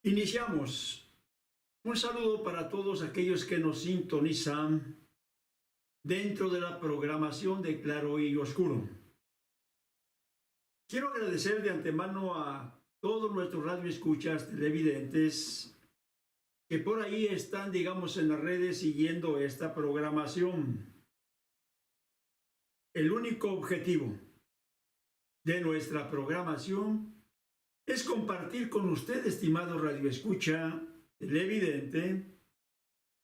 Iniciamos. Un saludo para todos aquellos que nos sintonizan dentro de la programación de Claro y Oscuro. Quiero agradecer de antemano a todos nuestros radioescuchas televidentes que por ahí están, digamos, en las redes siguiendo esta programación. El único objetivo de nuestra programación es compartir con usted, estimado radioescucha televidente,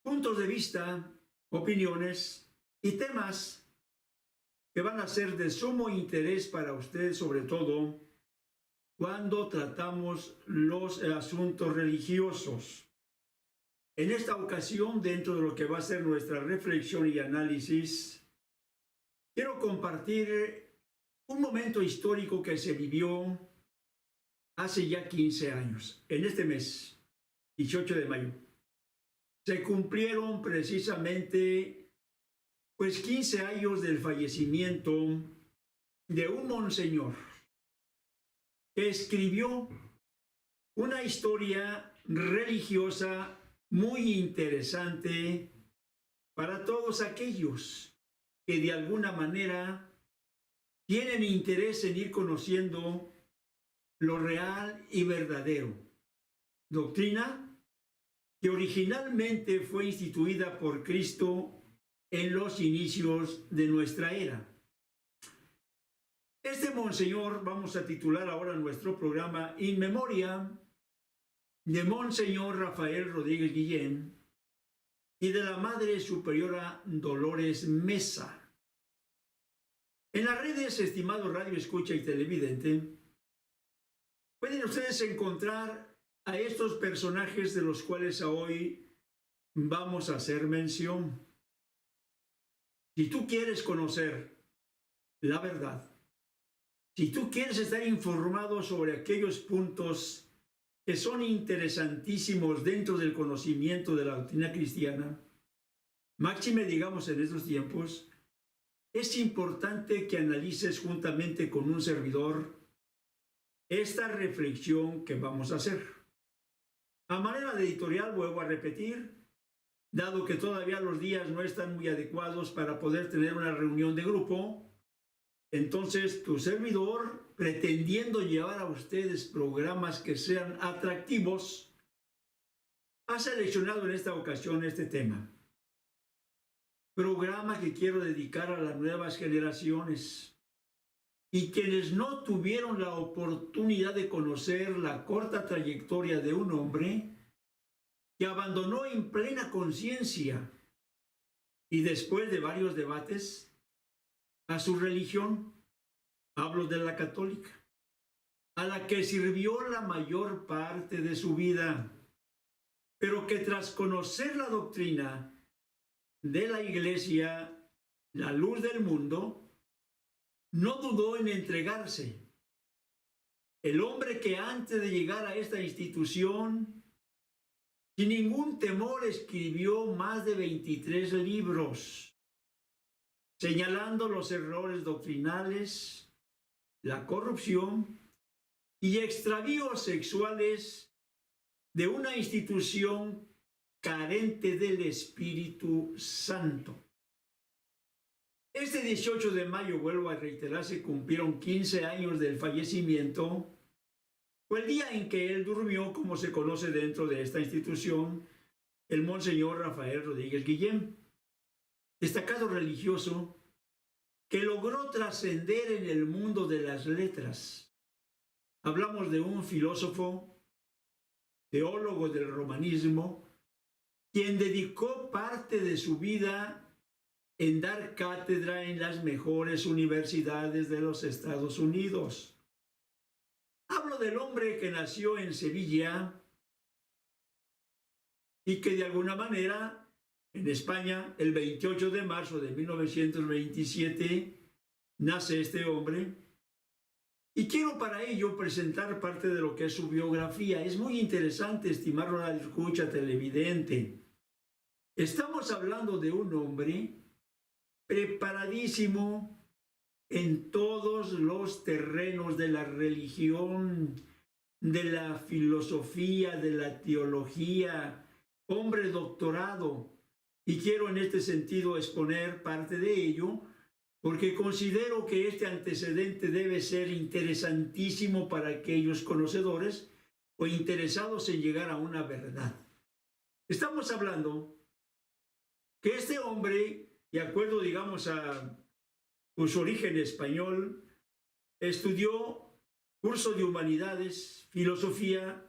puntos de vista, opiniones y temas que van a ser de sumo interés para usted, sobre todo cuando tratamos los asuntos religiosos. En esta ocasión, dentro de lo que va a ser nuestra reflexión y análisis, quiero compartir un momento histórico que se vivió hace ya 15 años, en este mes, 18 de mayo. Se cumplieron precisamente, 15 años del fallecimiento de un monseñor que escribió una historia religiosa muy interesante para todos aquellos que de alguna manera tienen interés en ir conociendo lo real y verdadero. Doctrina que originalmente fue instituida por Cristo en los inicios de nuestra era. Este monseñor vamos a titular ahora nuestro programa In Memoria de Monseñor Rafael Rodríguez Guillén y de la Madre Superiora Dolores Mesa. En las redes, estimado radio escucha y televidente, pueden ustedes encontrar a estos personajes de los cuales hoy vamos a hacer mención. Si tú quieres conocer la verdad, si tú quieres estar informado sobre aquellos puntos que son interesantísimos dentro del conocimiento de la doctrina cristiana, máxime digamos en estos tiempos, es importante que analices juntamente con un servidor esta reflexión que vamos a hacer. A manera de editorial, vuelvo a repetir, dado que todavía los días no están muy adecuados para poder tener una reunión de grupo, entonces tu servidor, pretendiendo llevar a ustedes programas que sean atractivos, ha seleccionado en esta ocasión este tema. Programa que quiero dedicar a las nuevas generaciones y quienes no tuvieron la oportunidad de conocer la corta trayectoria de un hombre que abandonó en plena conciencia y después de varios debates a su religión, hablo de la católica, a la que sirvió la mayor parte de su vida, pero que tras conocer la doctrina de la Iglesia, la luz del mundo, no dudó en entregarse. El hombre que antes de llegar a esta institución, sin ningún temor, escribió más de 23 libros, señalando los errores doctrinales, la corrupción y extravíos sexuales de una institución carente del Espíritu Santo. Este 18 de mayo, vuelvo a reiterar, se cumplieron 15 años del fallecimiento. Fue el día en que él durmió, como se conoce dentro de esta institución, el monseñor Rafael Rodríguez Guillén, destacado religioso que logró trascender en el mundo de las letras. Hablamos de un filósofo, teólogo del romanismo, quien dedicó parte de su vida en dar cátedra en las mejores universidades de los Estados Unidos. Hablo del hombre que nació en Sevilla y que de alguna manera en España, el 28 de marzo de 1927, nace este hombre. Y quiero para ello presentar parte de lo que es su biografía. Es muy interesante, estimado la escucha televidente. Estamos hablando de un hombre preparadísimo en todos los terrenos de la religión, de la filosofía, de la teología, hombre doctorado. Y quiero en este sentido exponer parte de ello, porque considero que este antecedente debe ser interesantísimo para aquellos conocedores o interesados en llegar a una verdad. Estamos hablando que este hombre, de acuerdo, digamos, a su origen español, estudió curso de humanidades, filosofía,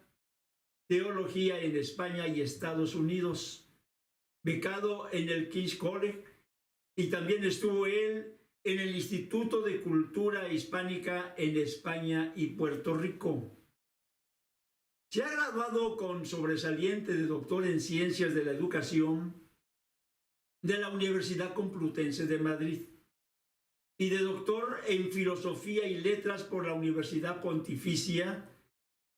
teología en España y Estados Unidos, becado en el King's College, y también estuvo él en el Instituto de Cultura Hispánica en España y Puerto Rico. Se ha graduado con sobresaliente de doctor en Ciencias de la Educación de la Universidad Complutense de Madrid y de doctor en Filosofía y Letras por la Universidad Pontificia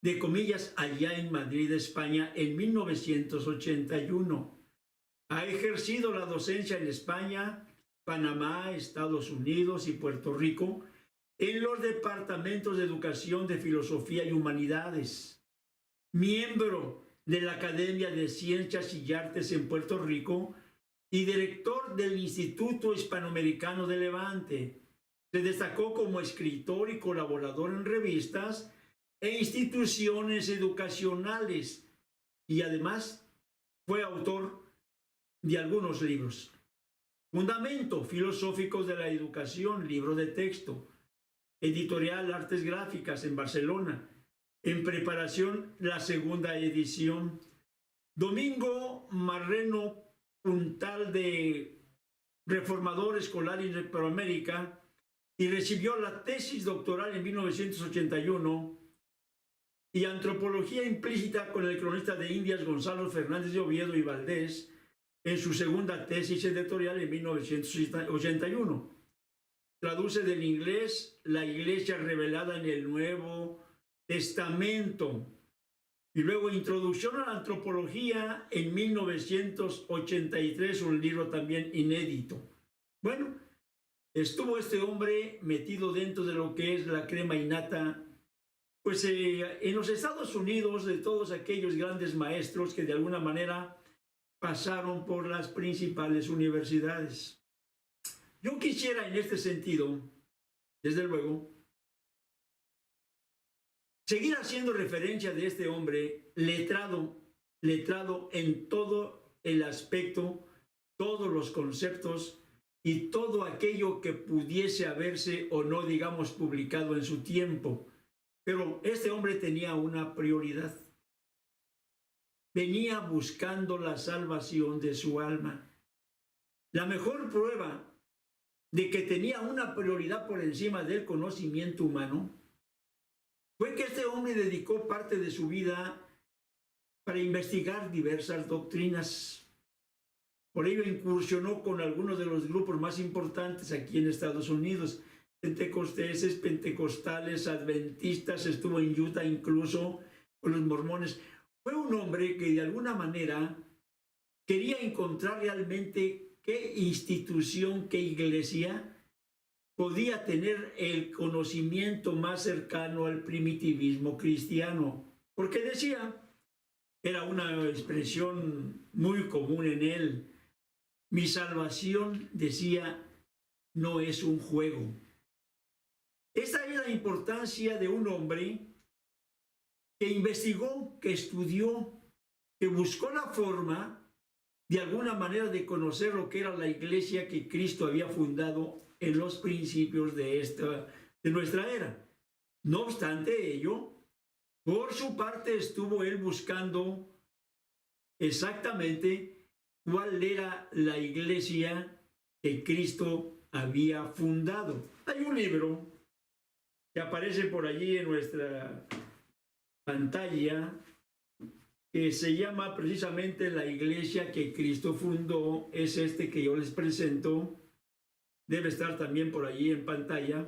de comillas allá en Madrid, España, en 1981. Ha ejercido la docencia en España, Panamá, Estados Unidos y Puerto Rico en los departamentos de Educación, de Filosofía y Humanidades. Miembro de la Academia de Ciencias y Artes en Puerto Rico y director del Instituto Hispanoamericano de Levante. Se destacó como escritor y colaborador en revistas e instituciones educacionales y además fue autor de algunos libros. Fundamentos filosóficos de la educación, libro de texto, editorial Artes Gráficas en Barcelona, en preparación la segunda edición. Domingo Marrero Puntal de Reformador Escolar en Iberoamérica y recibió la tesis doctoral en 1981 y Antropología Implícita con el cronista de Indias Gonzalo Fernández de Oviedo y Valdés en su segunda tesis editorial en 1981. Traduce del inglés La Iglesia revelada en el Nuevo Testamento y luego Introducción a la Antropología en 1983, un libro también inédito. Bueno, estuvo este hombre metido dentro de lo que es la crema innata, pues en los Estados Unidos, de todos aquellos grandes maestros que de alguna manera pasaron por las principales universidades. Yo quisiera en este sentido, desde luego, seguir haciendo referencia de este hombre letrado en todo el aspecto, todos los conceptos y todo aquello que pudiese haberse o no, digamos, publicado en su tiempo. Pero este hombre tenía una prioridad. Venía buscando la salvación de su alma. La mejor prueba de que tenía una prioridad por encima del conocimiento humano fue que este hombre dedicó parte de su vida para investigar diversas doctrinas. Por ello incursionó con algunos de los grupos más importantes aquí en Estados Unidos, pentecosteses, pentecostales, adventistas, estuvo en Utah incluso con los mormones. Fue un hombre que de alguna manera quería encontrar realmente qué institución, qué iglesia podía tener el conocimiento más cercano al primitivismo cristiano. Porque decía, era una expresión muy común en él, mi salvación, decía, no es un juego. Esta es la importancia de un hombre que investigó, que estudió, que buscó la forma de alguna manera de conocer lo que era la iglesia que Cristo había fundado en los principios de nuestra era. No obstante ello, por su parte estuvo él buscando exactamente cuál era la iglesia que Cristo había fundado. Hay un libro que aparece por allí en nuestra pantalla que se llama precisamente La Iglesia que Cristo fundó. Es este que yo les presento. Debe estar también por allí en pantalla.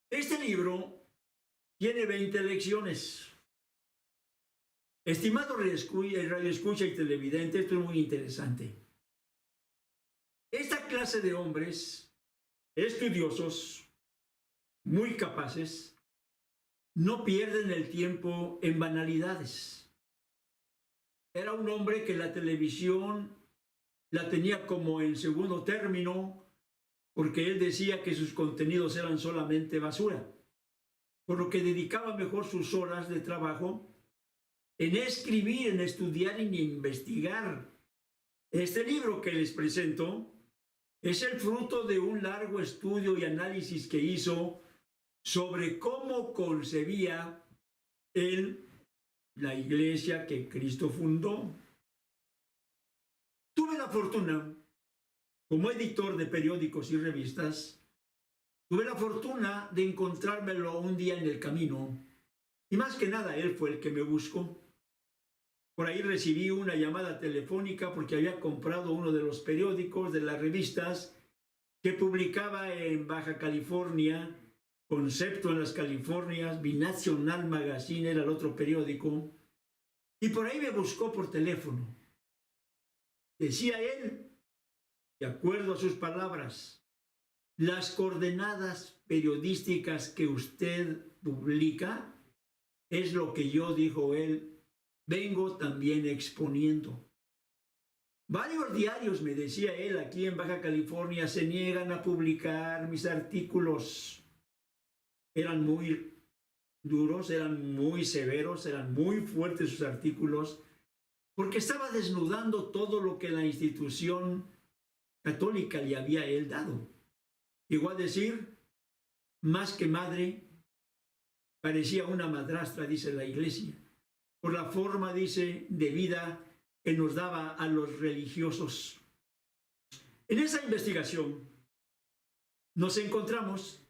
Este libro tiene 20 lecciones. Estimado radioescucha y televidente, esto es muy interesante. Esta clase de hombres estudiosos, muy capaces, no pierden el tiempo en banalidades. Era un hombre que la televisión la tenía como en segundo término, porque él decía que sus contenidos eran solamente basura, por lo que dedicaba mejor sus horas de trabajo en escribir, en estudiar y en investigar. Este libro que les presento es el fruto de un largo estudio y análisis que hizo sobre cómo concebía él la iglesia que Cristo fundó. Tuve la fortuna, como editor de periódicos y revistas, tuve la fortuna de encontrármelo un día en el camino, y más que nada él fue el que me buscó. Por ahí recibí una llamada telefónica porque había comprado uno de los periódicos de las revistas que publicaba en Baja California, Concepto en las Californias, Binacional Magazine era el otro periódico, y por ahí me buscó por teléfono. Decía él, de acuerdo a sus palabras, las coordenadas periodísticas que usted publica es lo que yo, dijo él, vengo también exponiendo. Varios diarios, me decía él, aquí en Baja California se niegan a publicar mis artículos. Eran muy duros, eran muy severos, eran muy fuertes sus artículos, porque estaba desnudando todo lo que la institución católica le había él dado. Llegó a decir, más que madre, parecía una madrastra, dice la iglesia, por la forma, dice, de vida que nos daba a los religiosos. En esa investigación nos encontramos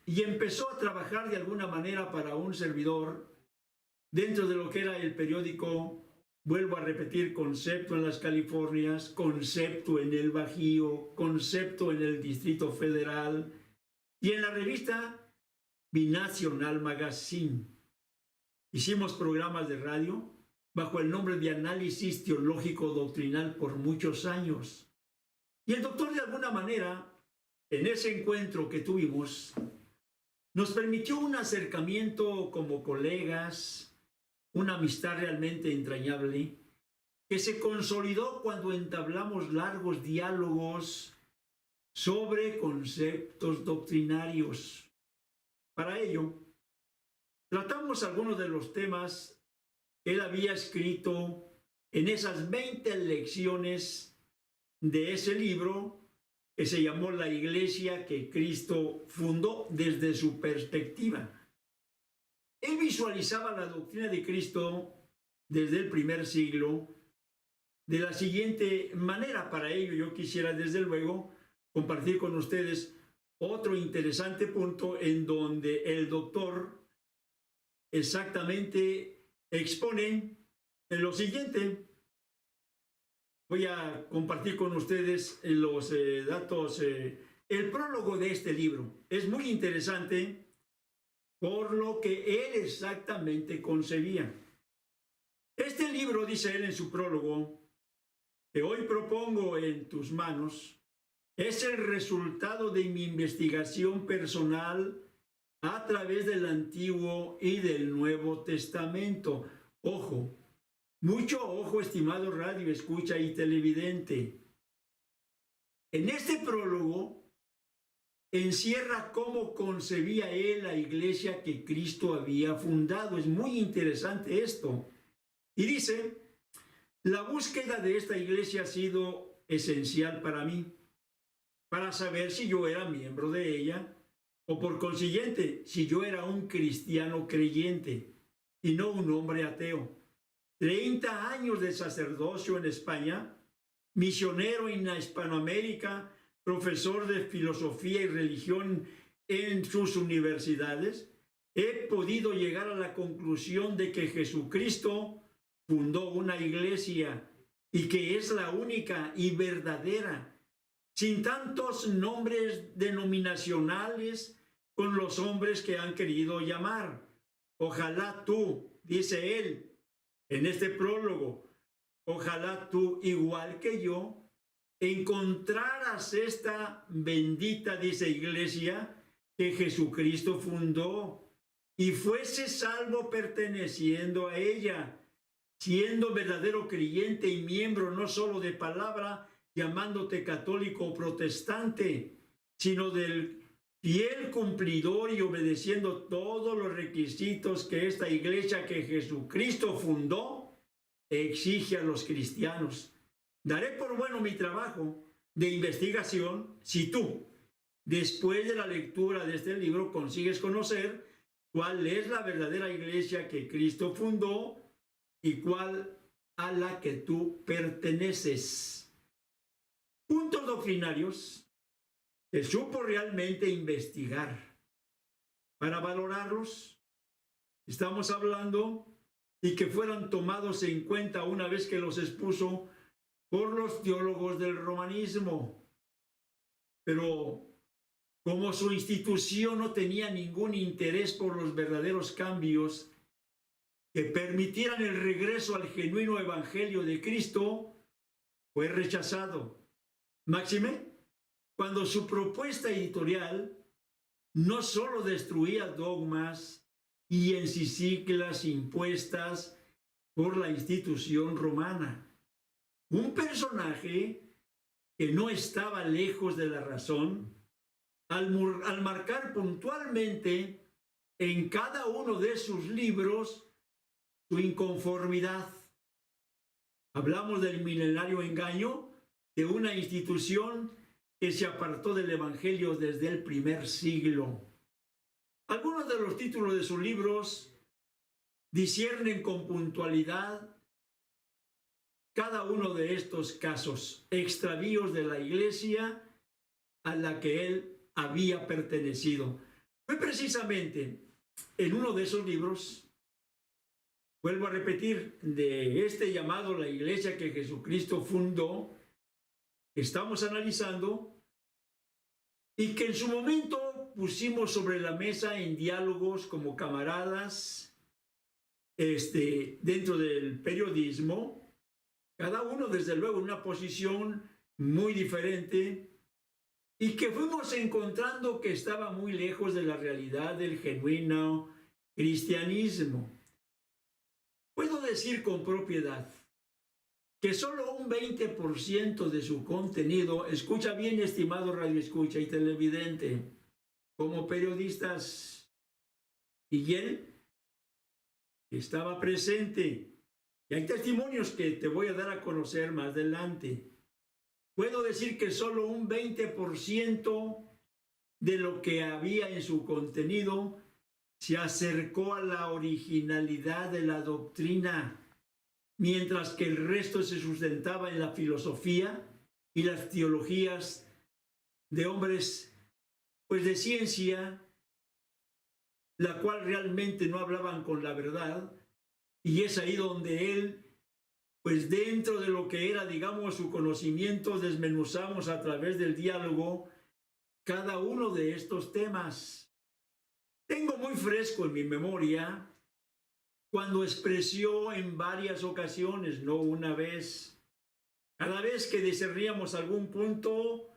y empezó a trabajar de alguna manera para un servidor dentro de lo que era el periódico, vuelvo a repetir, Concepto en las Californias, Concepto en el Bajío, Concepto en el Distrito Federal y en la revista Binacional Magazine. Hicimos programas de radio bajo el nombre de Análisis Teológico Doctrinal por muchos años. Y el doctor, de alguna manera, en ese encuentro que tuvimos, nos permitió un acercamiento como colegas, una amistad realmente entrañable, que se consolidó cuando entablamos largos diálogos sobre conceptos doctrinarios. Para ello, tratamos algunos de los temas que él había escrito en esas 20 lecciones de ese libro que se llamó La Iglesia que Cristo fundó desde su perspectiva. Él visualizaba la doctrina de Cristo desde el primer siglo de la siguiente manera. Para ello yo quisiera desde luego compartir con ustedes otro interesante punto en donde el doctor exactamente expone en lo siguiente. Voy a compartir con ustedes los datos, el prólogo de este libro. Es muy interesante por lo que él exactamente concebía. Este libro, dice él en su prólogo, que hoy propongo en tus manos, es el resultado de mi investigación personal a través del Antiguo y del Nuevo Testamento. Ojo, mucho ojo, estimado radio escucha y televidente. En este prólogo encierra cómo concebía él la iglesia que Cristo había fundado. Es muy interesante esto. Y dice, la búsqueda de esta iglesia ha sido esencial para mí, para saber si yo era miembro de ella, o por consiguiente, si yo era un cristiano creyente y no un hombre ateo. 30 años de sacerdocio en España, misionero en la Hispanoamérica, profesor de filosofía y religión en sus universidades, he podido llegar a la conclusión de que Jesucristo fundó una iglesia y que es la única y verdadera, sin tantos nombres denominacionales con los hombres que han querido llamar. Ojalá tú, dice él en este prólogo, ojalá tú, igual que yo, encontraras esta bendita, dice, iglesia que Jesucristo fundó y fuese salvo perteneciendo a ella, siendo verdadero creyente y miembro no solo de palabra, llamándote católico o protestante, sino del fiel cumplidor y obedeciendo todos los requisitos que esta iglesia que Jesucristo fundó exige a los cristianos. Daré por bueno mi trabajo de investigación si tú, después de la lectura de este libro, consigues conocer cuál es la verdadera iglesia que Cristo fundó y cuál a la que tú perteneces. Puntos doctrinarios que supo realmente investigar. Para valorarlos, estamos hablando y que fueran tomados en cuenta una vez que los expuso por los teólogos del romanismo. Pero como su institución no tenía ningún interés por los verdaderos cambios que permitieran el regreso al genuino evangelio de Cristo, fue rechazado. Máxime, cuando su propuesta editorial no solo destruía dogmas y encíclicas impuestas por la institución romana. Un personaje que no estaba lejos de la razón, al marcar puntualmente en cada uno de sus libros su inconformidad. Hablamos del milenario engaño de una institución que se apartó del evangelio desde el primer siglo. Algunos de los títulos de sus libros disciernen con puntualidad cada uno de estos casos, extravíos de la iglesia a la que él había pertenecido. Fue precisamente en uno de esos libros, vuelvo a repetir, de este llamado la iglesia que Jesucristo fundó, que estamos analizando y que en su momento pusimos sobre la mesa en diálogos como camaradas dentro del periodismo, cada uno desde luego en una posición muy diferente, y que fuimos encontrando que estaba muy lejos de la realidad del genuino cristianismo. Puedo decir con propiedad que solo un 20% de su contenido, escucha bien, estimado radioescucha y televidente, como periodistas, y él estaba presente. Y hay testimonios que te voy a dar a conocer más adelante. Puedo decir que solo un 20% de lo que había en su contenido se acercó a la originalidad de la doctrina, mientras que el resto se sustentaba en la filosofía y las teologías de hombres, pues de ciencia, la cual realmente no hablaban con la verdad, y es ahí donde él, pues dentro de lo que era, digamos, su conocimiento, desmenuzamos a través del diálogo cada uno de estos temas. Tengo muy fresco en mi memoria cuando expresó en varias ocasiones, no una vez, cada vez que discerníamos algún punto,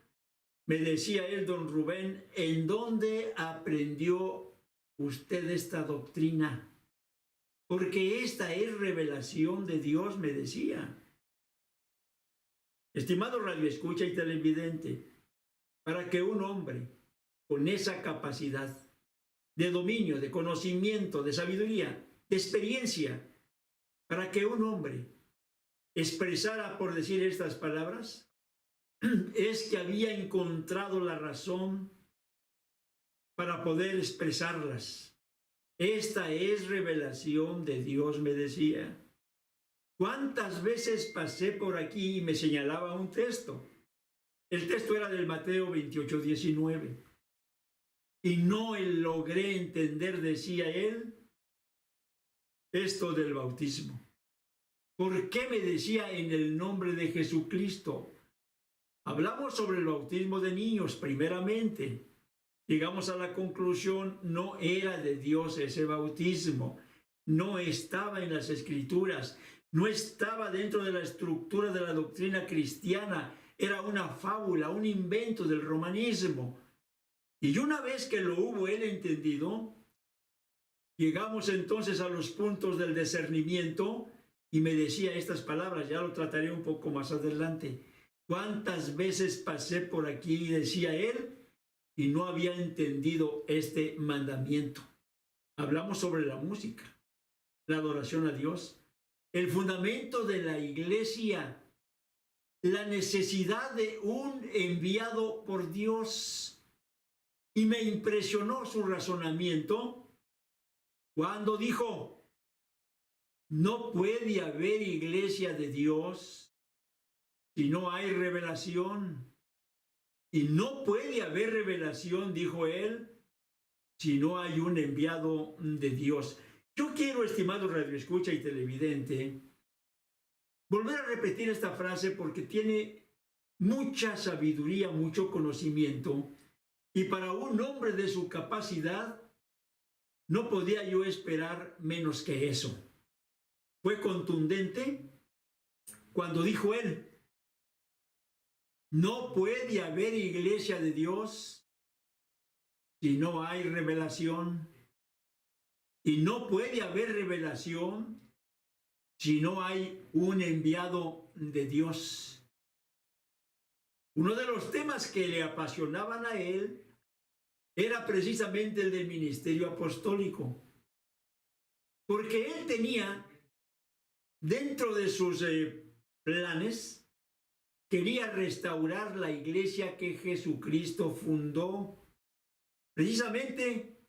me decía él, don Rubén, ¿en dónde aprendió usted esta doctrina? Porque esta es revelación de Dios, me decía. Estimado radioescucha y televidente, para que un hombre con esa capacidad de dominio, de conocimiento, de sabiduría, de experiencia, para que un hombre expresara, por decir estas palabras, es que había encontrado la razón para poder expresarlas. Esta es revelación de Dios, me decía. ¿Cuántas veces pasé por aquí y me señalaba un texto? El texto era del Mateo 28:19. Y no logré entender, decía él, esto del bautismo. ¿Por qué me decía en el nombre de Jesucristo? Hablamos sobre el bautismo de niños primeramente. Llegamos a la conclusión, no era de Dios ese bautismo, no estaba en las Escrituras, no estaba dentro de la estructura de la doctrina cristiana, era una fábula, un invento del romanismo. Y una vez que lo hubo él entendido, Llegamos entonces a los puntos del discernimiento y me decía estas palabras, ya lo trataré un poco más adelante. ¿Cuántas veces pasé por aquí, decía él, y no había entendido este mandamiento? Hablamos sobre la música, la adoración a Dios, el fundamento de la iglesia, la necesidad de un enviado por Dios. Y me impresionó su razonamiento cuando dijo, no puede haber iglesia de Dios si no hay revelación. Y no puede haber revelación, dijo él, si no hay un enviado de Dios. Yo quiero, estimado radioescucha y televidente, volver a repetir esta frase porque tiene mucha sabiduría, mucho conocimiento, y para un hombre de su capacidad, no podía yo esperar menos que eso. Fue contundente cuando dijo él, no puede haber iglesia de Dios si no hay revelación. Y no puede haber revelación si no hay un enviado de Dios. Uno de los temas que le apasionaban a él era precisamente el del ministerio apostólico. Porque él tenía dentro de sus planes, quería restaurar la iglesia que Jesucristo fundó. Precisamente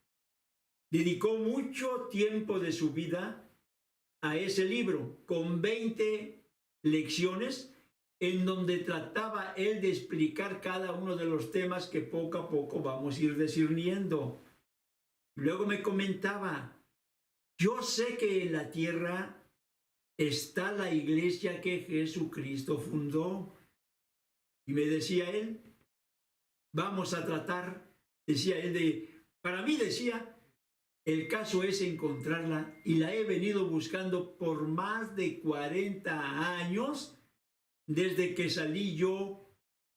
dedicó mucho tiempo de su vida a ese libro, con 20 lecciones, en donde trataba él de explicar cada uno de los temas que poco a poco vamos a ir discerniendo. Luego me comentaba, yo sé que en la tierra está la iglesia que Jesucristo fundó. Y me decía él, vamos a tratar, decía él, para mí decía, el caso es encontrarla y la he venido buscando por más de 40 años desde que salí yo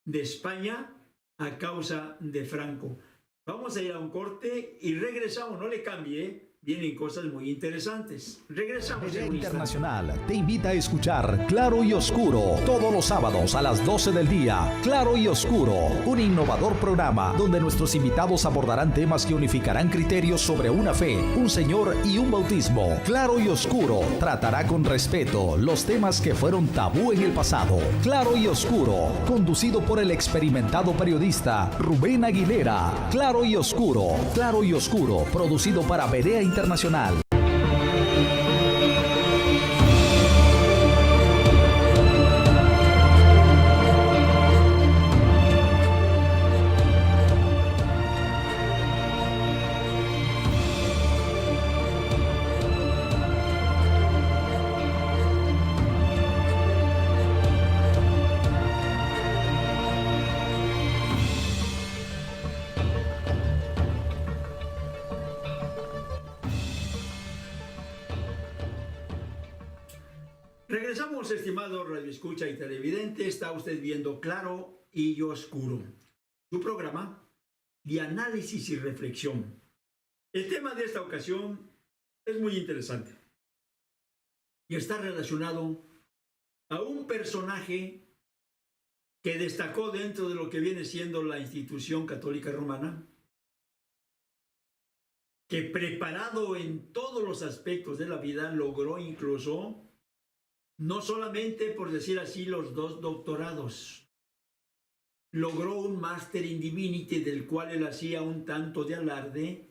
de España a causa de Franco. Vamos a ir a un corte y regresamos, no le cambie, vienen cosas muy interesantes. Regresamos. Berea Internacional te invita a escuchar Claro y Oscuro todos los sábados a las 12 del día. Claro y Oscuro, un innovador programa donde nuestros invitados abordarán temas que unificarán criterios sobre una fe, un Señor y un bautismo. Claro y Oscuro tratará con respeto los temas que fueron tabú en el pasado. Claro y Oscuro, conducido por el experimentado periodista Rubén Aguilera. Claro y Oscuro, producido para Berea Internacional. Regresamos, estimado radioescucha y televidente. Está usted viendo Claro y Oscuro, su programa de análisis y reflexión. El tema de esta ocasión es muy interesante y está relacionado a un personaje que destacó dentro de lo que viene siendo la institución católica romana, que preparado en todos los aspectos de la vida logró incluso no solamente, por decir así, los 2 doctorados. Logró un máster in divinity del cual él hacía un tanto de alarde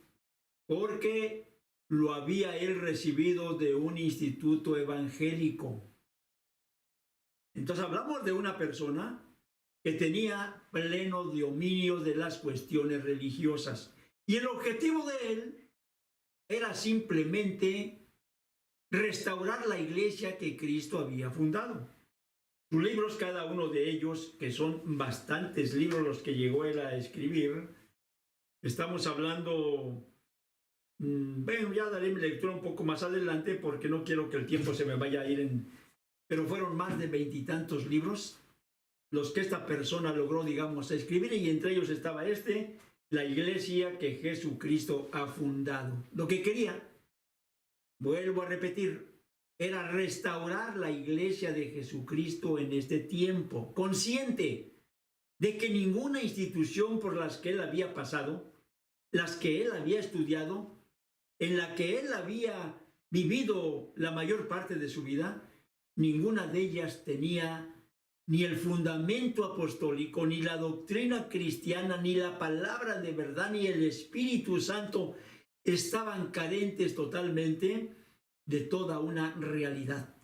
porque lo había él recibido de un instituto evangélico. Entonces hablamos de una persona que tenía pleno dominio de las cuestiones religiosas. Y el objetivo de él era simplemente restaurar la iglesia que Cristo había fundado. Sus libros, cada uno de ellos, que son bastantes libros los que llegó él a escribir, estamos hablando, bueno, ya daré mi lectura un poco más adelante porque no quiero que el tiempo se me vaya a ir pero fueron más de 20 y tantos libros los que esta persona logró, digamos, escribir, y entre ellos estaba la iglesia que Jesucristo ha fundado. Lo que quería Vuelvo a repetir, era restaurar la iglesia de Jesucristo en este tiempo, consciente de que ninguna institución por las que él había pasado, las que él había estudiado, en la que él había vivido la mayor parte de su vida, ninguna de ellas tenía ni el fundamento apostólico, ni la doctrina cristiana, ni la palabra de verdad, ni el Espíritu Santo. Estaban carentes totalmente de toda una realidad.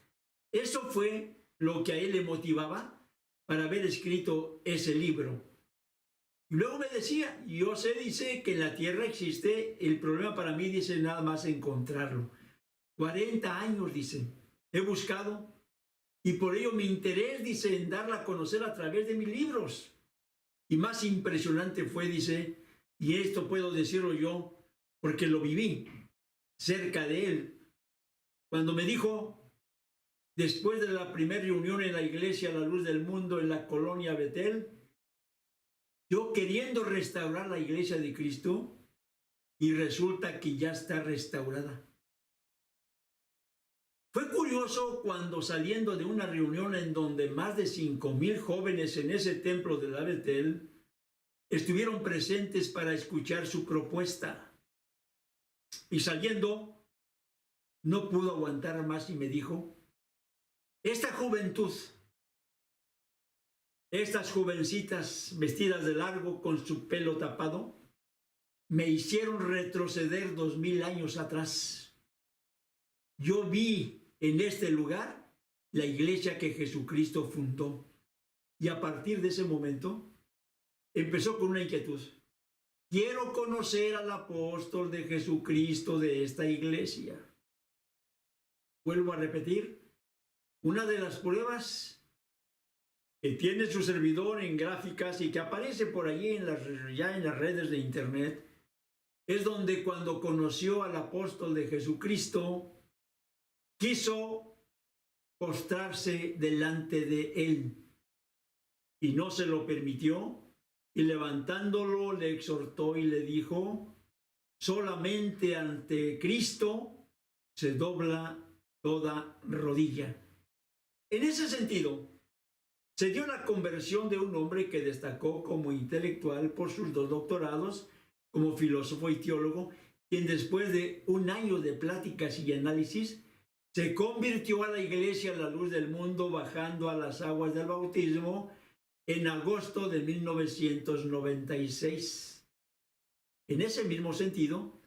Eso fue lo que a él le motivaba para haber escrito ese libro. Y luego me decía, yo sé, dice, que en la tierra existe, el problema para mí, dice, nada más encontrarlo. 40 años, dice, he buscado, y por ello mi interés, dice, en darla a conocer a través de mis libros. Y más impresionante fue, dice, y esto puedo decirlo yo, porque lo viví cerca de él, cuando me dijo, después de la primera reunión en la iglesia La Luz del Mundo en la colonia Betel, yo queriendo restaurar la iglesia de Cristo, y resulta que ya está restaurada. Fue curioso cuando, saliendo de una reunión en donde más de 5,000 jóvenes en ese templo de la Betel estuvieron presentes para escuchar su propuesta, y saliendo no pudo aguantar más y me dijo, esta juventud, estas jovencitas vestidas de largo con su pelo tapado, me hicieron retroceder 2000 años atrás. Yo vi en este lugar la iglesia que Jesucristo fundó. Y a partir de ese momento empezó con una inquietud. Quiero conocer al apóstol de Jesucristo de esta iglesia. Vuelvo a repetir, una de las pruebas que tiene su servidor en gráficas y que aparece por allí ya en las redes de internet, es donde cuando conoció al apóstol de Jesucristo, quiso postrarse delante de él y no se lo permitió, y levantándolo le exhortó y le dijo, solamente ante Cristo se dobla toda rodilla. En ese sentido, se dio la conversión de un hombre que destacó como intelectual por sus 2 doctorados, como filósofo y teólogo, quien después de un año de pláticas y análisis, se convirtió a la iglesia La Luz del Mundo bajando a las aguas del bautismo en agosto de 1996. En ese mismo sentido,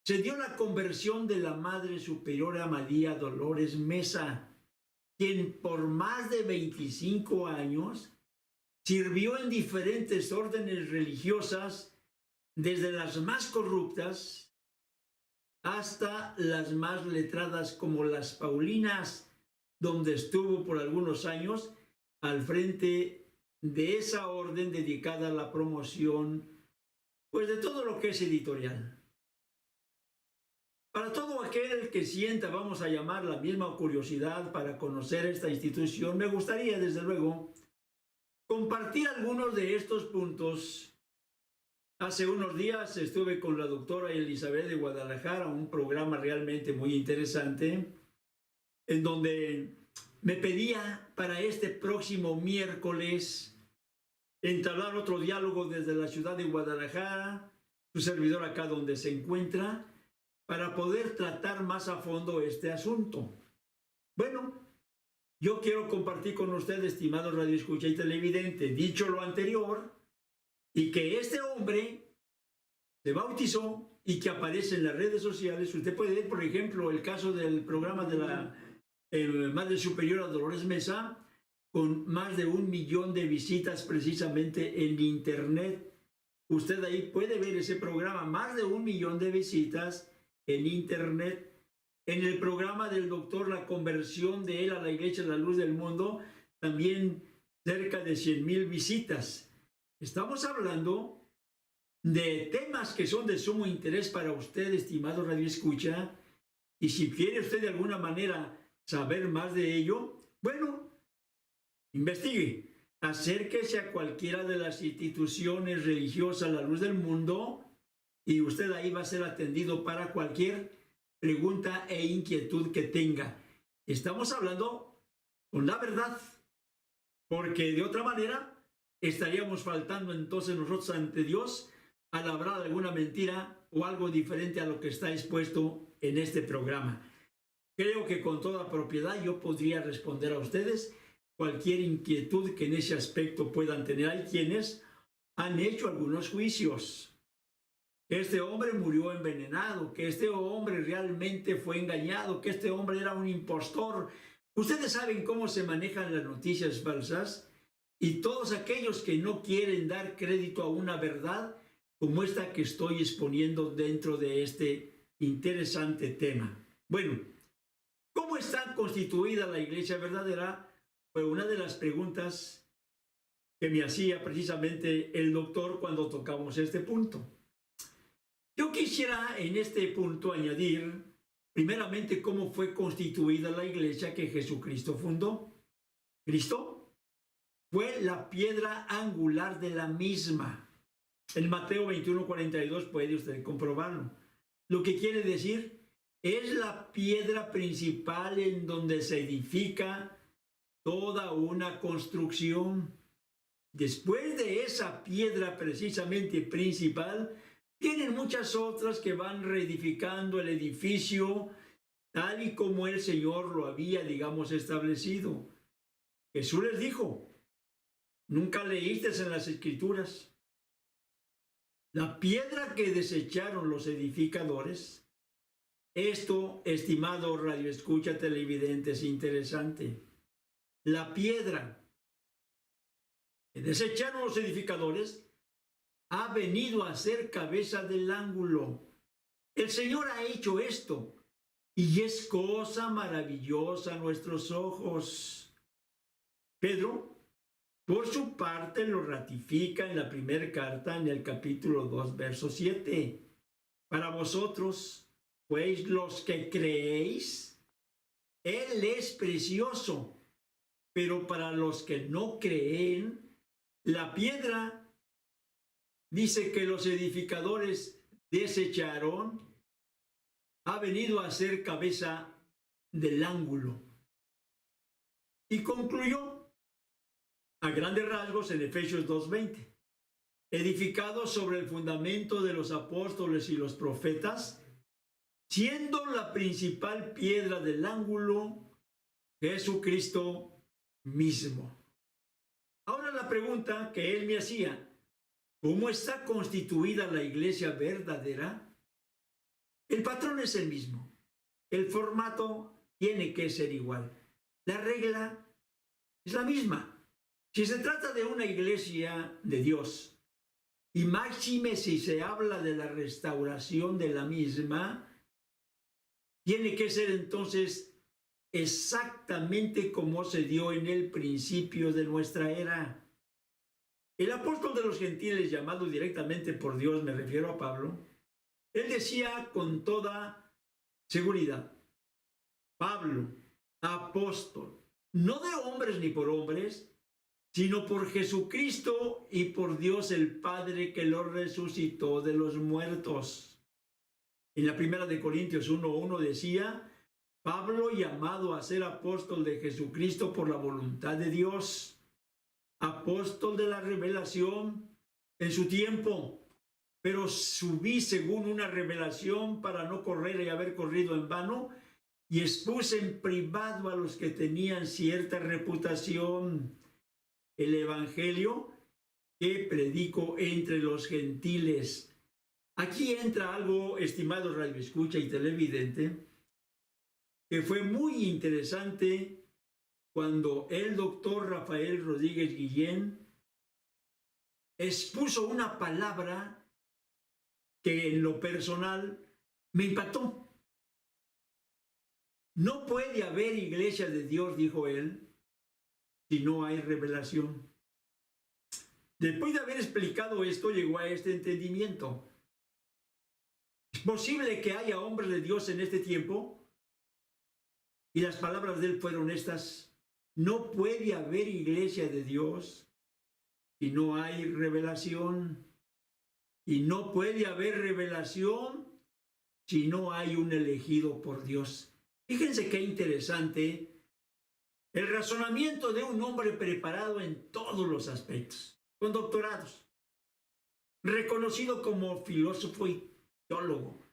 se dio la conversión de la Madre Superiora María Dolores Mesa, quien por más de 25 años sirvió en diferentes órdenes religiosas, desde las más corruptas hasta las más letradas como las Paulinas, donde estuvo por algunos años al frente de esa orden dedicada a la promoción, pues, de todo lo que es editorial. Para todo aquel que sienta, vamos a llamar, la misma curiosidad para conocer esta institución, me gustaría, desde luego, compartir algunos de estos puntos. Hace unos días estuve con la doctora Elizabeth de Guadalajara, un programa realmente muy interesante, en donde me pedía para este próximo miércoles entablar otro diálogo desde la ciudad de Guadalajara, su servidor acá donde se encuentra, para poder tratar más a fondo este asunto. Bueno, yo quiero compartir con usted, estimado radioescucha y televidente, dicho lo anterior, y que este hombre se bautizó y que aparece en las redes sociales. Usted puede ver, por ejemplo, el caso del programa de la Madre Superiora Dolores Mesa, con más de 1 millón de visitas precisamente en internet. Usted ahí puede ver ese programa, más de 1 millón de visitas en internet. En el programa del doctor, la conversión de él a la Iglesia de la Luz del Mundo, también cerca de 100,000 visitas. Estamos hablando de temas que son de sumo interés para usted, estimado radioescucha, y si quiere usted de alguna manera saber más de ello, bueno, investigue, acérquese a cualquiera de las instituciones religiosas La Luz del Mundo y usted ahí va a ser atendido para cualquier pregunta e inquietud que tenga. Estamos hablando con la verdad, porque de otra manera estaríamos faltando entonces nosotros ante Dios al hablar alguna mentira o algo diferente a lo que está expuesto en este programa. Creo que con toda propiedad yo podría responder a ustedes cualquier inquietud que en ese aspecto puedan tener. Hay quienes han hecho algunos juicios. Que este hombre murió envenenado, que este hombre realmente fue engañado, que este hombre era un impostor. Ustedes saben cómo se manejan las noticias falsas y todos aquellos que no quieren dar crédito a una verdad como esta que estoy exponiendo dentro de este interesante tema. Bueno, ¿cómo está constituida la iglesia verdadera? Fue una de las preguntas que me hacía precisamente el doctor cuando tocamos este punto. Yo quisiera en este punto añadir primeramente cómo fue constituida la iglesia que Jesucristo fundó. Cristo fue la piedra angular de la misma. En Mateo 21:42 puede usted comprobarlo. Lo que quiere decir es la piedra principal en donde se edifica toda una construcción. Después de esa piedra precisamente principal, tienen muchas otras que van reedificando el edificio tal y como el Señor lo había, digamos, establecido. Jesús les dijo, ¿nunca leíste en las Escrituras? La piedra que desecharon los edificadores. Esto, estimado radioescucha televidente, es interesante. La piedra que desecharon los edificadores ha venido a ser cabeza del ángulo. El Señor ha hecho esto y es cosa maravillosa a nuestros ojos. Pedro, por su parte, lo ratifica en la primera carta, en el capítulo 2, verso 7. Para vosotros, pues los que creéis, Él es precioso, pero para los que no creen, la piedra, dice que los edificadores desecharon, ha venido a ser cabeza del ángulo. Y concluyó a grandes rasgos en Efesios 2:20. Edificado sobre el fundamento de los apóstoles y los profetas, siendo la principal piedra del ángulo Jesucristo mismo. Ahora la pregunta que él me hacía, ¿cómo está constituida la iglesia verdadera? El patrón es el mismo. El formato tiene que ser igual. La regla es la misma. Si se trata de una iglesia de Dios, y máxime si se habla de la restauración de la misma, tiene que ser entonces exactamente como se dio en el principio de nuestra era. El apóstol de los gentiles, llamado directamente por Dios, me refiero a Pablo, él decía con toda seguridad, Pablo, apóstol, no de hombres ni por hombres, sino por Jesucristo y por Dios el Padre que lo resucitó de los muertos. En la primera de Corintios 1:1 decía, Pablo llamado a ser apóstol de Jesucristo por la voluntad de Dios, apóstol de la revelación en su tiempo, pero subí según una revelación para no correr y haber corrido en vano, y expuse en privado a los que tenían cierta reputación el evangelio que predico entre los gentiles. Aquí entra algo, estimado radioescucha y televidente, que fue muy interesante cuando el doctor Rafael Rodríguez Guillén expuso una palabra que en lo personal me impactó. No puede haber iglesia de Dios, dijo él, si no hay revelación. Después de haber explicado esto, llegó a este entendimiento. ¿Es posible que haya hombres de Dios en este tiempo? Y las palabras de él fueron estas: no puede haber iglesia de Dios si no hay revelación. Y no puede haber revelación si no hay un elegido por Dios. Fíjense qué interesante el razonamiento de un hombre preparado en todos los aspectos, con doctorados, reconocido como filósofo y teólogo,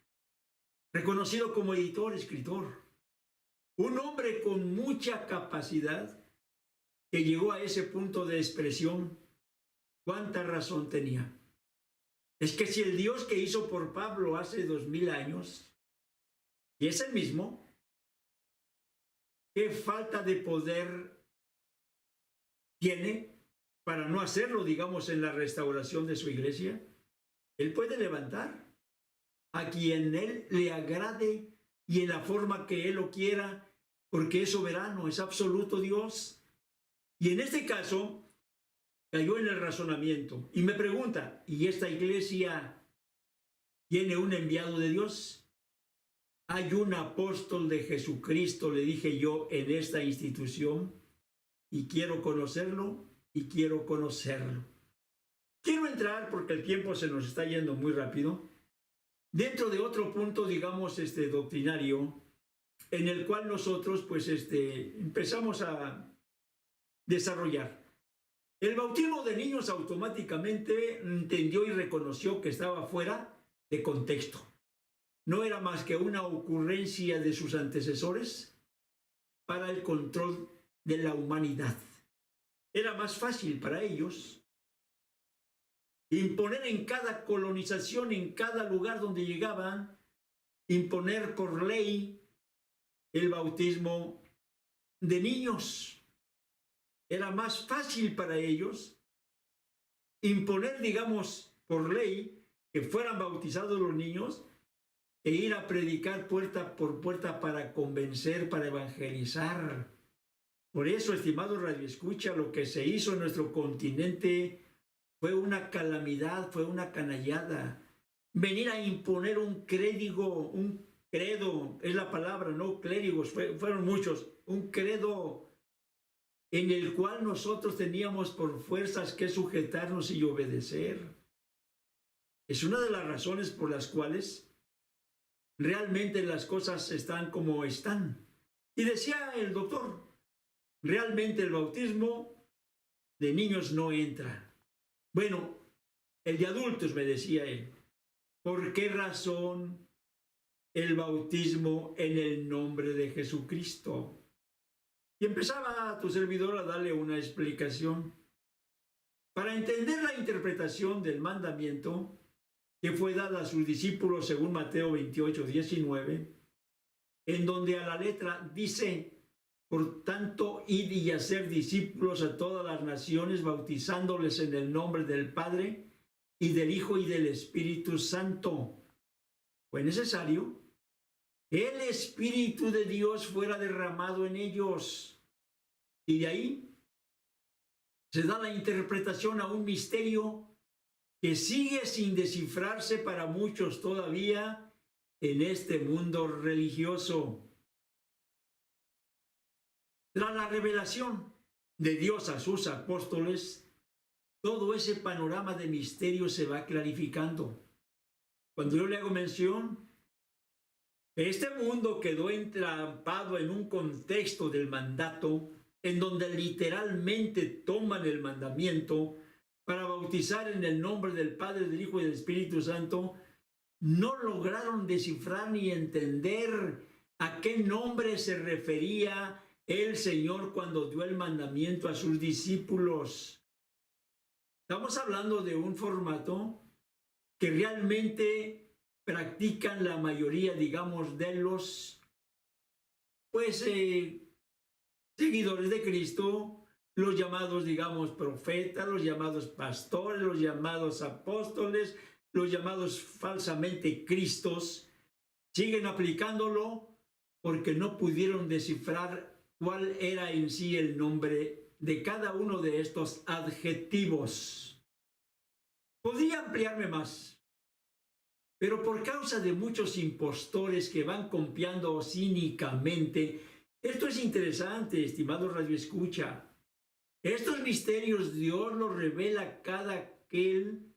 reconocido como editor, escritor, un hombre con mucha capacidad que llegó a ese punto de expresión. ¿Cuánta razón tenía? Es que si el Dios que hizo por Pablo hace 2000 años, y es el mismo, ¿qué falta de poder tiene para no hacerlo, digamos, en la restauración de su iglesia? Él puede levantar a quien él le agrade y en la forma que él lo quiera, porque es soberano, es absoluto Dios. Y en este caso, cayó en el razonamiento y me pregunta, ¿y esta iglesia tiene un enviado de Dios? Hay un apóstol de Jesucristo, le dije yo, en esta institución, y quiero conocerlo y quiero conocerlo. Quiero entrar, porque el tiempo se nos está yendo muy rápido, dentro de otro punto, digamos, doctrinario, en el cual nosotros, pues, empezamos a desarrollar. El bautismo de niños automáticamente entendió y reconoció que estaba fuera de contexto. No era más que una ocurrencia de sus antecesores para el control de la humanidad. Era más fácil para ellos imponer en cada colonización, en cada lugar donde llegaban, imponer por ley el bautismo de niños. Era más fácil para ellos imponer, digamos, por ley que fueran bautizados los niños e ir a predicar puerta por puerta para convencer, para evangelizar. Por eso, estimados radioescucha, lo que se hizo en nuestro continente fue una calamidad, fue una canallada. Venir a imponer un credo, es la palabra, no clérigos, fueron muchos, un credo en el cual nosotros teníamos por fuerzas que sujetarnos y obedecer. Es una de las razones por las cuales realmente las cosas están como están. Y decía el doctor, realmente el bautismo de niños no entra. Bueno, el de adultos, me decía él. ¿Por qué razón el bautismo en el nombre de Jesucristo? Y empezaba tu servidor a darle una explicación. Para entender la interpretación del mandamiento que fue dada a sus discípulos según Mateo 28:19, en donde a la letra dice, por tanto, id y hacer discípulos a todas las naciones, bautizándoles en el nombre del Padre y del Hijo y del Espíritu Santo. Fue necesario que el Espíritu de Dios fuera derramado en ellos. Y de ahí se da la interpretación a un misterio que sigue sin descifrarse para muchos todavía en este mundo religioso. Tras la revelación de Dios a sus apóstoles, todo ese panorama de misterio se va clarificando. Cuando yo le hago mención, este mundo quedó entrampado en un contexto del mandato, en donde literalmente toman el mandamiento para bautizar en el nombre del Padre, del Hijo y del Espíritu Santo, no lograron descifrar ni entender a qué nombre se refería el Señor cuando dio el mandamiento a sus discípulos. Estamos hablando de un formato que realmente practican la mayoría, digamos, de los seguidores de Cristo, los llamados, digamos, profetas, los llamados pastores, los llamados apóstoles, los llamados falsamente Cristos, siguen aplicándolo porque no pudieron descifrar cuál era en sí el nombre de cada uno de estos adjetivos. Podría ampliarme más, pero por causa de muchos impostores que van copiando cínicamente, esto es interesante, estimado radioescucha. Estos misterios Dios los revela a cada aquel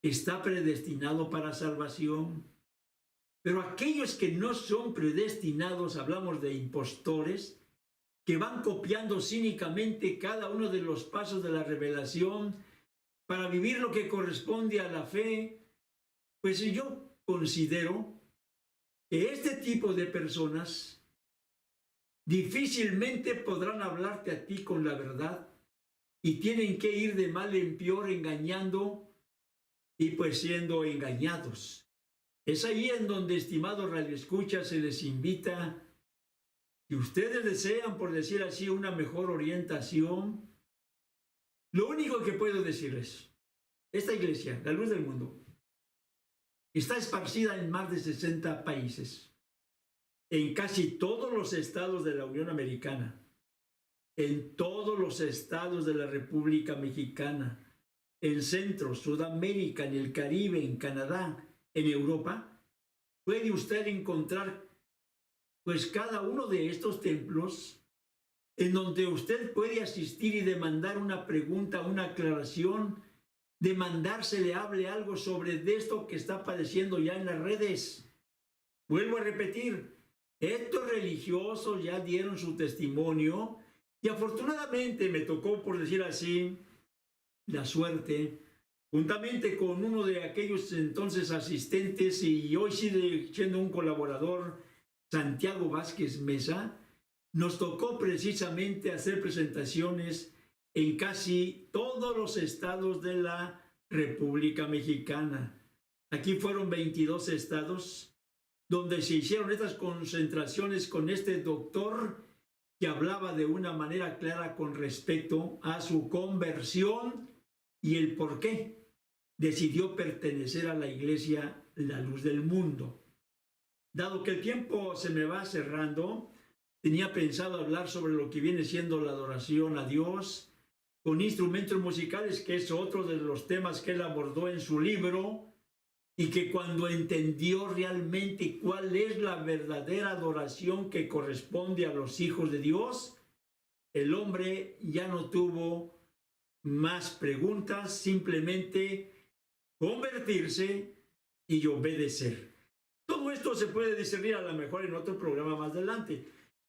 que está predestinado para salvación. Pero aquellos que no son predestinados, hablamos de impostores, que van copiando cínicamente cada uno de los pasos de la revelación para vivir lo que corresponde a la fe, pues yo considero que este tipo de personas difícilmente podrán hablarte a ti con la verdad y tienen que ir de mal en peor engañando y pues siendo engañados. Es ahí en donde, estimados radioescuchas, se les invita, si ustedes desean, por decir así, una mejor orientación, lo único que puedo decirles, esta iglesia, la luz del mundo, está esparcida en más de 60 países, en casi todos los estados de la Unión Americana, en todos los estados de la República Mexicana, en Centro, Sudamérica, en el Caribe, en Canadá, en Europa. Puede usted encontrar pues cada uno de estos templos en donde usted puede asistir y demandar una pregunta, una aclaración, demandar se le hable algo sobre de esto que está padeciendo ya en las redes. Vuelvo a repetir, estos religiosos ya dieron su testimonio y afortunadamente me tocó, por decir así, la suerte, juntamente con uno de aquellos entonces asistentes y hoy sigue siendo un colaborador, Santiago Vázquez Mesa, nos tocó precisamente hacer presentaciones en casi todos los estados de la República Mexicana. Aquí fueron 22 estados donde se hicieron estas concentraciones con este doctor que hablaba de una manera clara con respecto a su conversión y el por qué decidió pertenecer a la iglesia La Luz del Mundo. Dado que el tiempo se me va cerrando, tenía pensado hablar sobre lo que viene siendo la adoración a Dios con instrumentos musicales, que es otro de los temas que él abordó en su libro, y que cuando entendió realmente cuál es la verdadera adoración que corresponde a los hijos de Dios, el hombre ya no tuvo más preguntas, simplemente convertirse y obedecer. Todo esto se puede discernir a lo mejor en otro programa más adelante.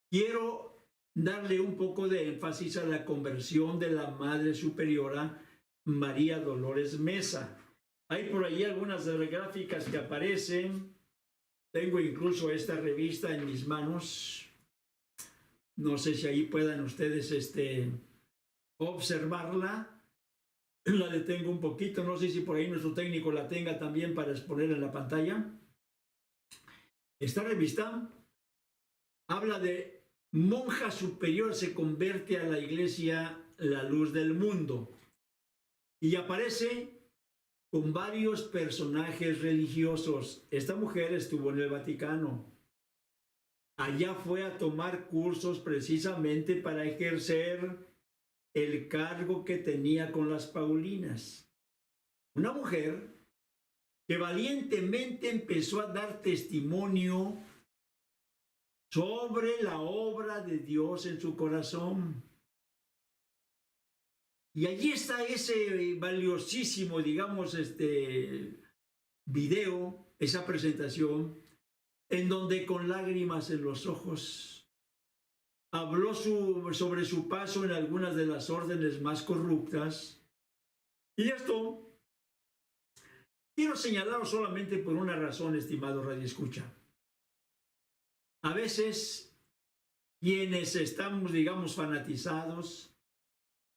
Quiero darle un poco de énfasis a la conversión de la Madre Superiora María Dolores Mesa. Hay por ahí algunas de las gráficas que aparecen. Tengo incluso esta revista en mis manos. No sé si ahí puedan ustedes observarla. La detengo un poquito. No sé si por ahí nuestro técnico la tenga también para exponer en la pantalla. Esta revista habla de monja superior se convierte a la iglesia La Luz del Mundo y aparece con varios personajes religiosos. Esta mujer estuvo en el Vaticano. Allá fue a tomar cursos precisamente para ejercer el cargo que tenía con las Paulinas. Una mujer que valientemente empezó a dar testimonio sobre la obra de Dios en su corazón. Y allí está ese valiosísimo, digamos, video, esa presentación, en donde con lágrimas en los ojos habló sobre su paso en algunas de las órdenes más corruptas. Y esto quiero señalarlo solamente por una razón, estimado radioescucha. A veces, quienes estamos, digamos, fanatizados,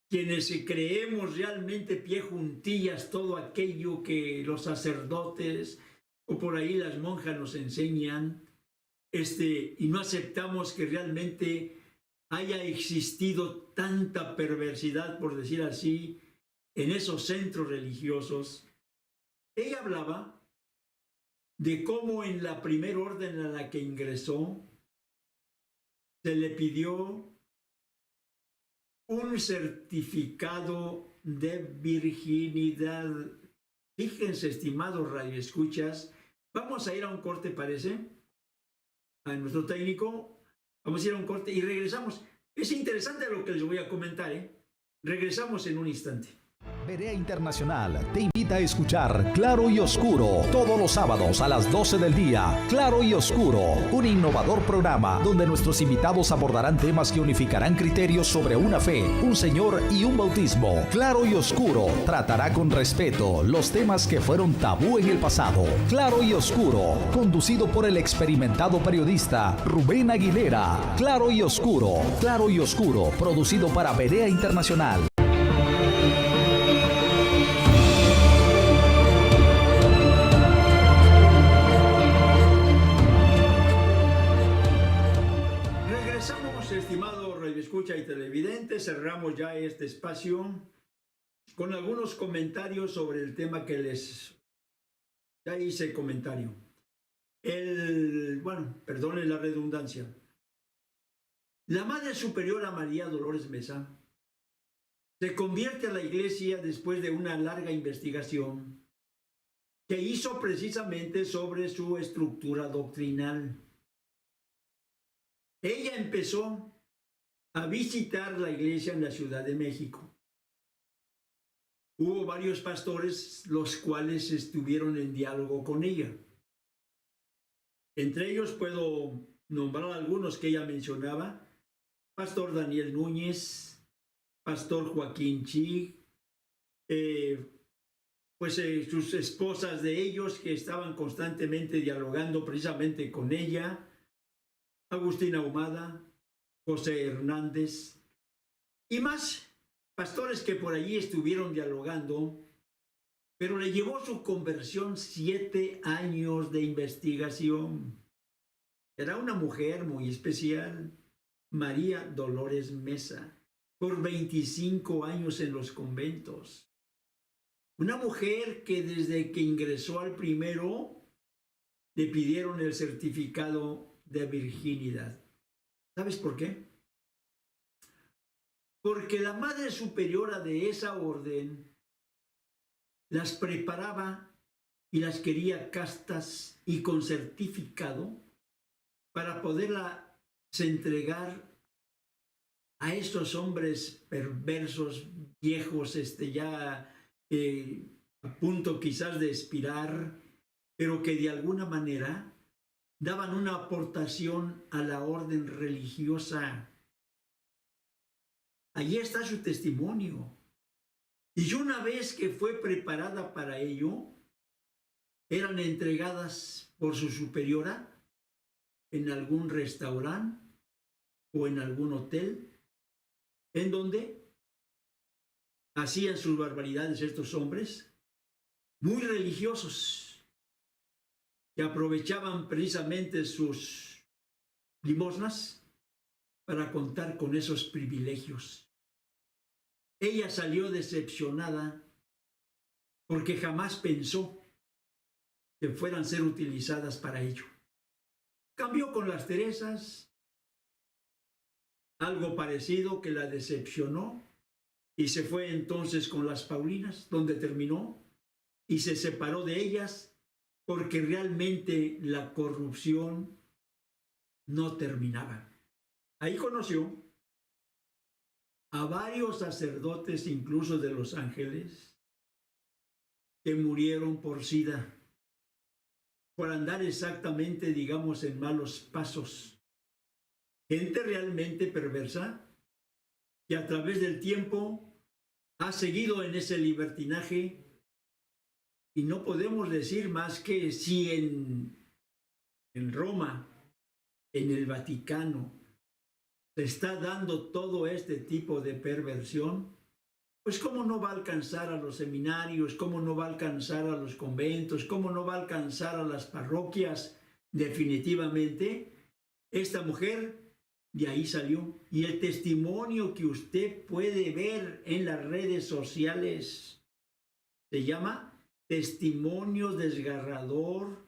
quienes creemos realmente pie juntillas todo aquello que los sacerdotes o por ahí las monjas nos enseñan, y no aceptamos que realmente haya existido tanta perversidad, por decir así, en esos centros religiosos. Ella hablaba de cómo en la primera orden a la que ingresó se le pidió un certificado de virginidad. Fíjense, estimados radioescuchas, vamos a ir a un corte, parece, a nuestro técnico, vamos a ir a un corte y regresamos. Es interesante lo que les voy a comentar, Regresamos en un instante. Berea Internacional te invita a escuchar Claro y Oscuro todos los sábados a las 12 del día. Claro y Oscuro, un innovador programa donde nuestros invitados abordarán temas que unificarán criterios sobre una fe, un Señor y un bautismo. Claro y Oscuro tratará con respeto los temas que fueron tabú en el pasado. Claro y Oscuro, conducido por el experimentado periodista Rubén Aguilera. Claro y Oscuro, producido para Berea Internacional. Estimado radioescucha y televidente, cerramos ya este espacio con algunos comentarios sobre el tema que ya hice comentario. Perdone la redundancia. La Madre Superiora María Dolores Mesa se convierte a la Iglesia después de una larga investigación que hizo precisamente sobre su estructura doctrinal. Ella empezó a visitar la iglesia en la Ciudad de México. Hubo varios pastores los cuales estuvieron en diálogo con ella. Entre ellos puedo nombrar algunos que ella mencionaba: Pastor Daniel Núñez, Pastor Joaquín Chig, sus esposas de ellos que estaban constantemente dialogando precisamente con ella, Agustín Ahumada, José Hernández y más pastores que por allí estuvieron dialogando, pero le llevó su conversión 7 años de investigación. Era una mujer muy especial, María Dolores Mesa, por 25 años en los conventos. Una mujer que desde que ingresó al primero le pidieron el certificado de virginidad. ¿Sabes por qué? Porque la Madre Superiora de esa orden las preparaba y las quería castas y con certificado para poderlas entregar a estos hombres perversos, viejos, ya a punto quizás de expirar, pero que de alguna manera daban una aportación a la orden religiosa. Allí está su testimonio. Y una vez que fue preparada para ello, eran entregadas por su superiora en algún restaurante o en algún hotel, en donde hacían sus barbaridades estos hombres, muy religiosos, que aprovechaban precisamente sus limosnas para contar con esos privilegios. Ella salió decepcionada porque jamás pensó que fueran a ser utilizadas para ello. Cambió con las Teresas, algo parecido que la decepcionó, y se fue entonces con las Paulinas, donde terminó, y se separó de ellas porque realmente la corrupción no terminaba. Ahí conoció a varios sacerdotes, incluso de Los Ángeles, que murieron por SIDA, por andar exactamente, digamos, en malos pasos. Gente realmente perversa que a través del tiempo ha seguido en ese libertinaje. Y no podemos decir más que si en Roma, en el Vaticano, se está dando todo este tipo de perversión, pues cómo no va a alcanzar a los seminarios, cómo no va a alcanzar a los conventos, cómo no va a alcanzar a las parroquias. Definitivamente, esta mujer de ahí salió. Y el testimonio que usted puede ver en las redes sociales se llama Testimonio desgarrador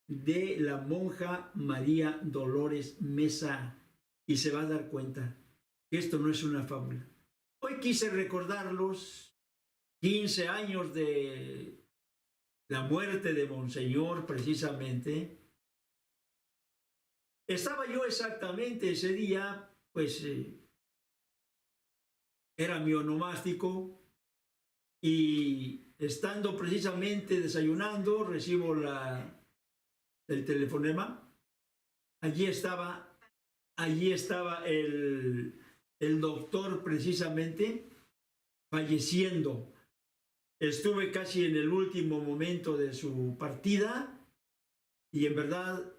de la monja María Dolores Mesa, y se va a dar cuenta que esto no es una fábula. Hoy quise recordar los 15 años de la muerte de Monseñor, precisamente. Estaba yo exactamente ese día, era mi onomástico, y estando precisamente desayunando, recibo el telefonema. Allí estaba el doctor precisamente falleciendo. Estuve casi en el último momento de su partida y en verdad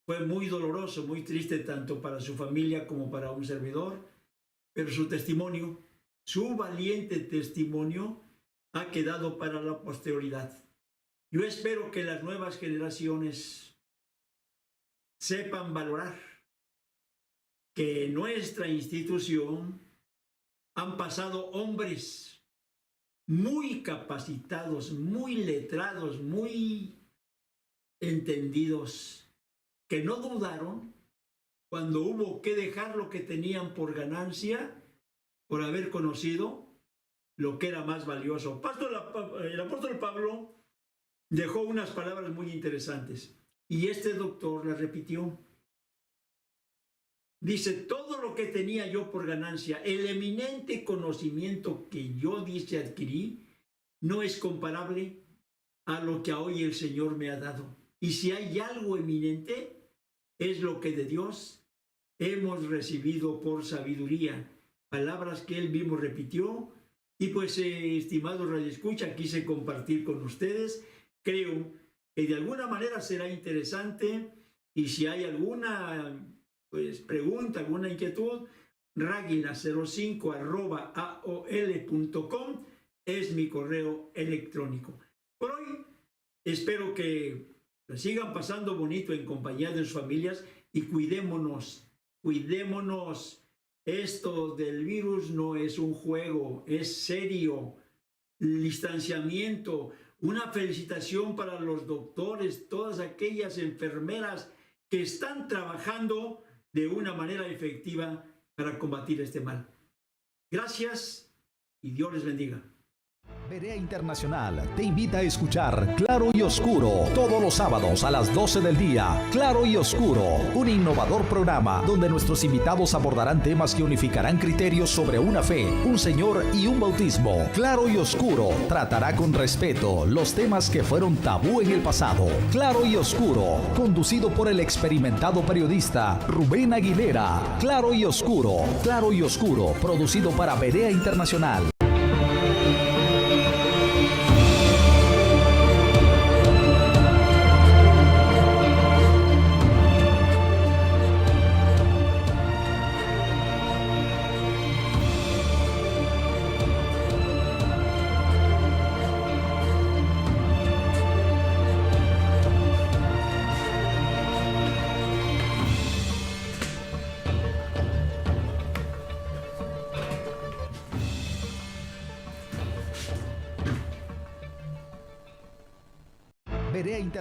fue muy doloroso, muy triste tanto para su familia como para un servidor, pero su testimonio, su valiente testimonio ha quedado para la posteridad. Yo espero que las nuevas generaciones sepan valorar que en nuestra institución han pasado hombres muy capacitados, muy letrados, muy entendidos, que no dudaron cuando hubo que dejar lo que tenían por ganancia, por haber conocido lo que era más valioso. El apóstol Pablo dejó unas palabras muy interesantes y este doctor las repitió. Dice, todo lo que tenía yo por ganancia, el eminente conocimiento que yo, dice, adquirí, no es comparable a lo que hoy el Señor me ha dado. Y si hay algo eminente, es lo que de Dios hemos recibido por sabiduría. Palabras que él mismo repitió. Y pues, estimados radioescucha, quise compartir con ustedes. Creo que de alguna manera será interesante. Y si hay alguna pregunta, alguna inquietud, raguila05@aol.com es mi correo electrónico. Por hoy, espero que la sigan pasando bonito en compañía de sus familias y cuidémonos. Esto del virus no es un juego, es serio. El distanciamiento, una felicitación para los doctores, todas aquellas enfermeras que están trabajando de una manera efectiva para combatir este mal. Gracias y Dios les bendiga. Berea Internacional te invita a escuchar Claro y Oscuro todos los sábados a las 12 del día. Claro y Oscuro, un innovador programa donde nuestros invitados abordarán temas que unificarán criterios sobre una fe, un Señor y un bautismo. Claro y Oscuro tratará con respeto los temas que fueron tabú en el pasado. Claro y Oscuro, conducido por el experimentado periodista Rubén Aguilera. Claro y Oscuro, producido para Berea Internacional. Berea Internacional.